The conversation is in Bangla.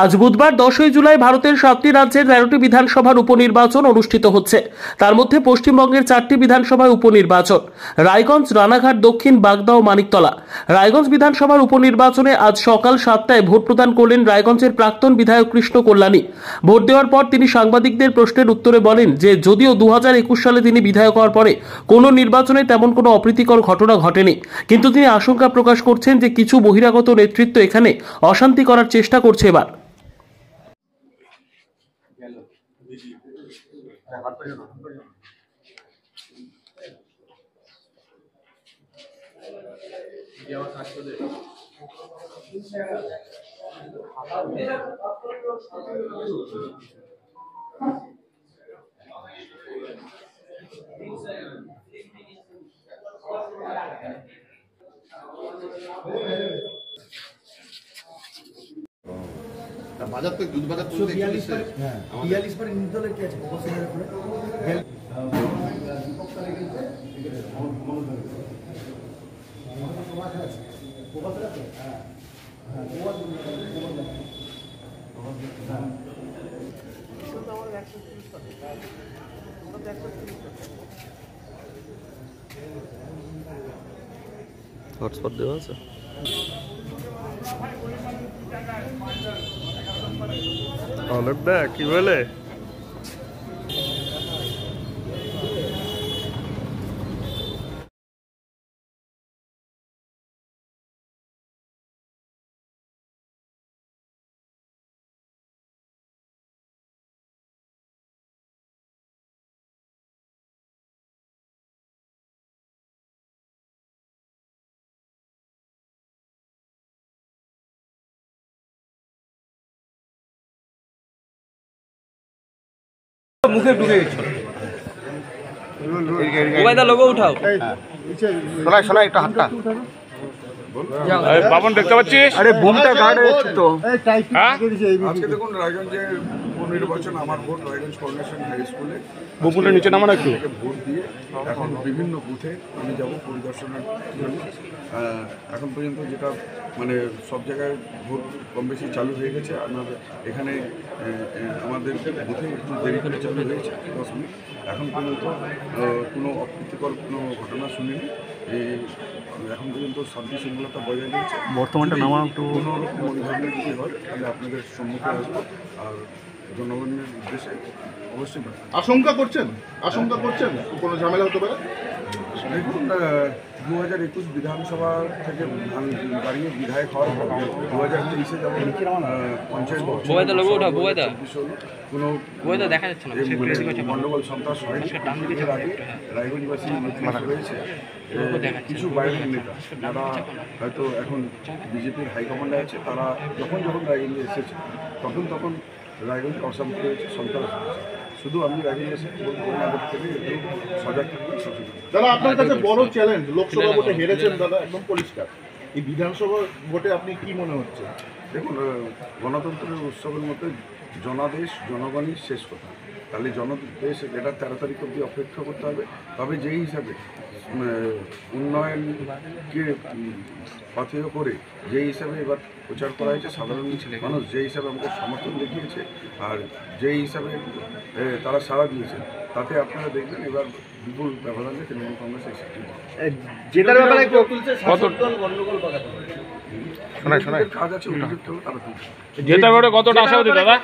আজ বুধবার 10ই জুলাই ভারতের 7টি রাজ্যের 13টি বিধানসভার উপনির্বাচন অনুষ্ঠিত হচ্ছে। তার মধ্যে পশ্চিমবঙ্গের 4টি বিধানসভায় উপনির্বাচন, রায়গঞ্জ, রানাঘাট দক্ষিণ, বাগদা ও মানিকতলা। রায়গঞ্জ বিধানসভার উপনির্বাচনে আজ সকাল 7টায় ভোট প্রদান করলেন রায়গঞ্জের প্রাক্তন বিধায়ক কৃষ্ণ কল্যাণী। ভোট দেওয়ার পর তিনি সাংবাদিকদের প্রশ্নের উত্তরে বলেন যে যদিও 2021 সালে তিনি বিধায়ক হওয়ার পরে কোনো নির্বাচনে তেমন কোনো অপ্রীতিকর ঘটনা ঘটেনি, কিন্তু তিনি আশঙ্কা প্রকাশ করছেন যে কিছু বহিরাগত নেতৃত্ব এখানে অশান্তি করার চেষ্টা করছে। এবার বাজার তো দুধ বাজার তো 42 পরে, হ্যাঁ 42 পরে নির্দলের কি আছে প্রপোজালের পরে হটস্পট দেওয়া আছে। অনেকটা কি বলে মুখে ঢুকে গেছে। ওবায়দা লোগো উঠাও। শোনাই শোনাই একটু হাতটা বাবন দেখতে পাচ্ছিস? আরে বুমটা গার্ড হচ্ছে তো। আজকে দেখুন রায়গঞ্জের উপনির্বাচন, আমার ভোট রায়গঞ্জ করোনেশন হাই স্কুলে বুমটা নিচে নামান একটু। ভোট দিয়ে এখন বিভিন্ন বুথে আমি যাব পরিদর্শনের জন্য। এখন পর্যন্ত যেটা মানে সব জায়গায় ভোট কম বেশি চালু হয়ে গেছে। আমাদের এখানে আমাদের বুথে একটু দেরি করে চালু হয়েছে 10 মিনিট। এখন পর্যন্ত কোনো অপ্রীতিকর কোনো ঘটনা শুনিনি। এখন পর্যন্ত শান্তি শৃঙ্খলতা বজায় রয়েছে। বর্তমানটা নামা একটু কোনো রকম ওই ধরনের যদি হয় তাহলে আপনাদের সম্মুখে আসবো আর জনগণের উদ্দেশ্যে অবশ্যই। আশঙ্কা করছেন কোনো ঝামেলা হতে পারে? দেখুন 2021 বিধানসভা থেকে দাঁড়িয়ে বিধায়ক হওয়ার পর 2023-এ যেমন পঞ্চায়েত কোনো দেখা যাচ্ছে না, গন্ডগোল সন্ত্রাস হয়নি। এর আগে রায়গঞ্জবাসী রয়েছে কিছু বাইরের নেতা যারা হয়তো এখন বিজেপির হাইকমান্ডে আছে, তারা যখন রায়গঞ্জে এসেছে তখন রায়গঞ্জ অশান্তি হয়েছে, সন্ত্রাস হয়েছে। শুধু আমি রায়গঞ্জে এসে বলবো আমাদের থেকে একটু সজাগ থাকবেন, সচেতন। দাদা আপনার কাছে বড় চ্যালেঞ্জ, লোকসভা ভোটে হেরেছেন দাদা, একদম পরিষ্কার। এই বিধানসভা ভোটে আপনি কি মনে হচ্ছে? দেখুন গণতন্ত্রের উৎসবের মধ্যে জনাদেশ জনগণই শেষ কথা। তাহলে জনদেশ এটা 13 তারিখ অবধি অপেক্ষা করতে হবে। তবে যেই হিসাবে উন্নয়নকে পাথেয় করে যেই হিসাবে এবার প্রচার করা হয়েছে, সাধারণ মানুষ যেই হিসাবে আমাদের সমর্থন দেখিয়েছে আর যেই হিসাবে তারা সাড়া দিয়েছে, তাতে আপনারা দেখবেন এবার বিপুল ব্যবধানে তৃণমূল কংগ্রেস এই সিটি যেটার ব্যাপারে কাজ আছে, অভিযোগ তারা যেটা কতটা আশাবাদী দাদা?